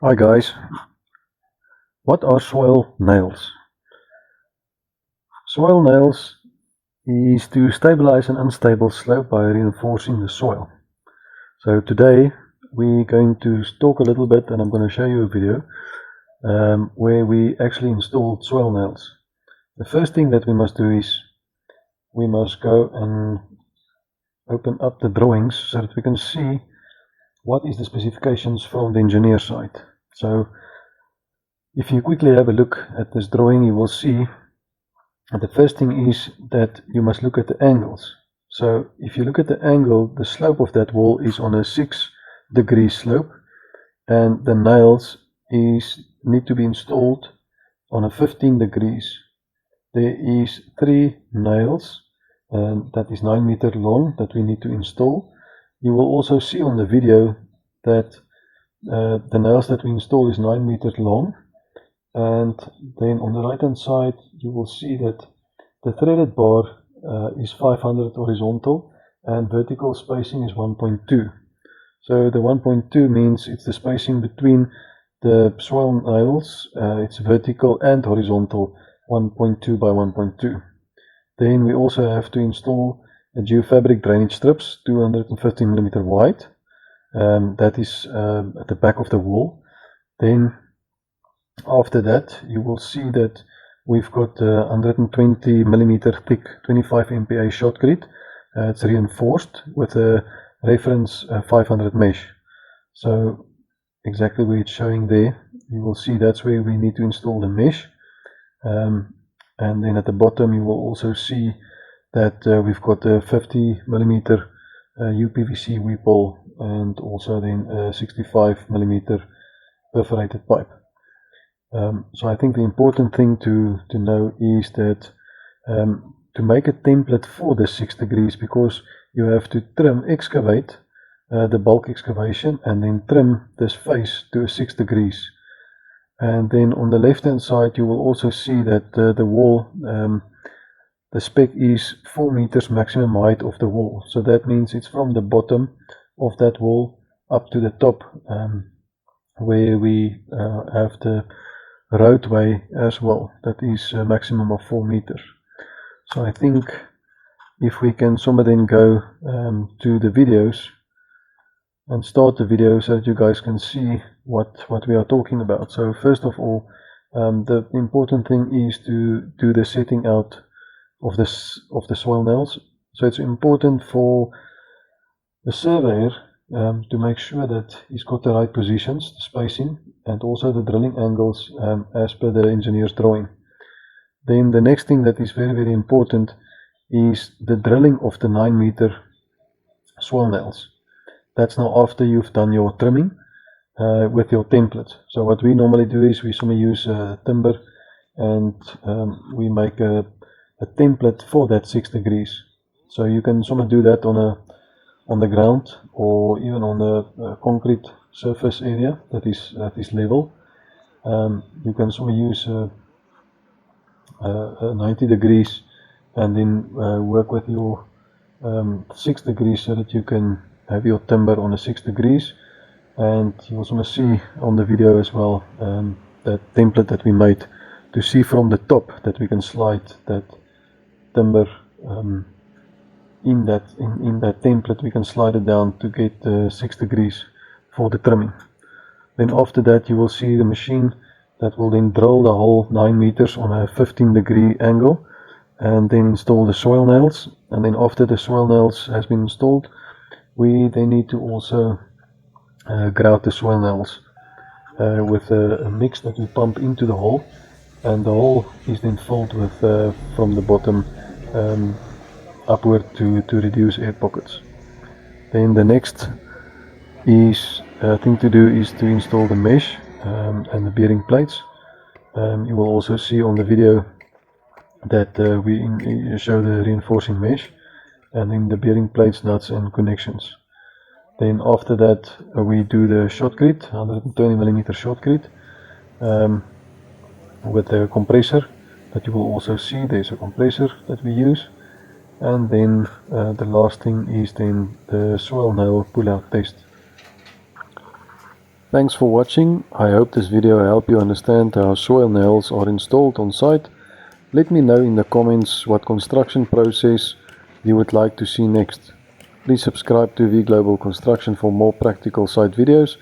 Hi guys, what are soil nails? Soil nails is to stabilize an unstable slope by reinforcing the soil. So today we're going to talk a little bit and I'm going to show you a video where we actually installed soil nails. The first thing that we must do is we must go and open up the drawings so that we can see what is the specifications from the engineer side. So if you quickly have a look at this drawing, you will see the first thing is that you must look at the angles. So if you look at the angle, the slope of that wall is on a 6-degree slope, and the nails need to be installed on a 15 degrees. There is 3 nails, and that is 9 meters long, that we need to install. You will also see on the video that the nails that we install is 9 meters long. And then on the right hand side you will see that the threaded bar is 500 horizontal and vertical spacing is 1.2. So the 1.2 means it's the spacing between the soil nails, it's vertical and horizontal, 1.2 by 1.2. Then we also have to install a geofabric drainage strips, 250 millimeter wide. That is at the back of the wall. Then after that, you will see that we've got 120 millimeter thick 25 MPa shotcrete. It's reinforced with a reference 500 mesh. So exactly where it's showing there, you will see that's where we need to install the mesh. And then at the bottom, you will also see that we've got a 50 millimeter UPVC weep hole and also then a 65 millimeter perforated pipe. So I think the important thing to know is that to make a template for the 6 degrees, because you have to excavate the bulk excavation and then trim this face to 6 degrees. And then on the left hand side you will also see that the wall, the spec is 4 meters maximum height of the wall. So that means it's from the bottom of that wall up to the top, where we have the roadway as well. That is a maximum of 4 meters. So I think if we can somewhere then go to the videos and start the video so that you guys can see what we are talking about. So first of all, the important thing is to do the setting out of the soil nails. So it's important for the surveyor to make sure that he's got the right positions, the spacing, and also the drilling angles as per the engineer's drawing. Then the next thing that is very important is the drilling of the 9 meter soil nails. That's now after you've done your trimming with your template. So what we normally do is we use timber and we make a template for that 6 degrees. So you can do that on the ground or even on the concrete surface area that is level. You can use 90 degrees and then work with your 6 degrees so that you can have your timber on a 6 degrees. And you also see on the video as well that template that we made to see from the top that we can slide that timber in that template. We can slide it down to get 6 degrees for the trimming. Then after that you will see the machine that will then drill the whole 9 meters on a 15-degree angle and then install the soil nails. And then after the soil nails has been installed, we then need to also grout the soil nails with a mix that we pump into the hole, and the hole is then filled with from the bottom upward to reduce air pockets. Then the next thing to do is to install the mesh and the bearing plates. You will also see on the video that we show the reinforcing mesh and then the bearing plates, nuts and connections. Then after that we do the shotcrete, 120 millimeter shotcrete with a compressor that you will also see. There's a compressor that we use. And then the last thing is then the soil nail pull-out test. Thanks for watching. I hope this video helped you understand how soil nails are installed on site. Let me know in the comments what construction process you would like to see next. Please subscribe to V Global Construction for more practical site videos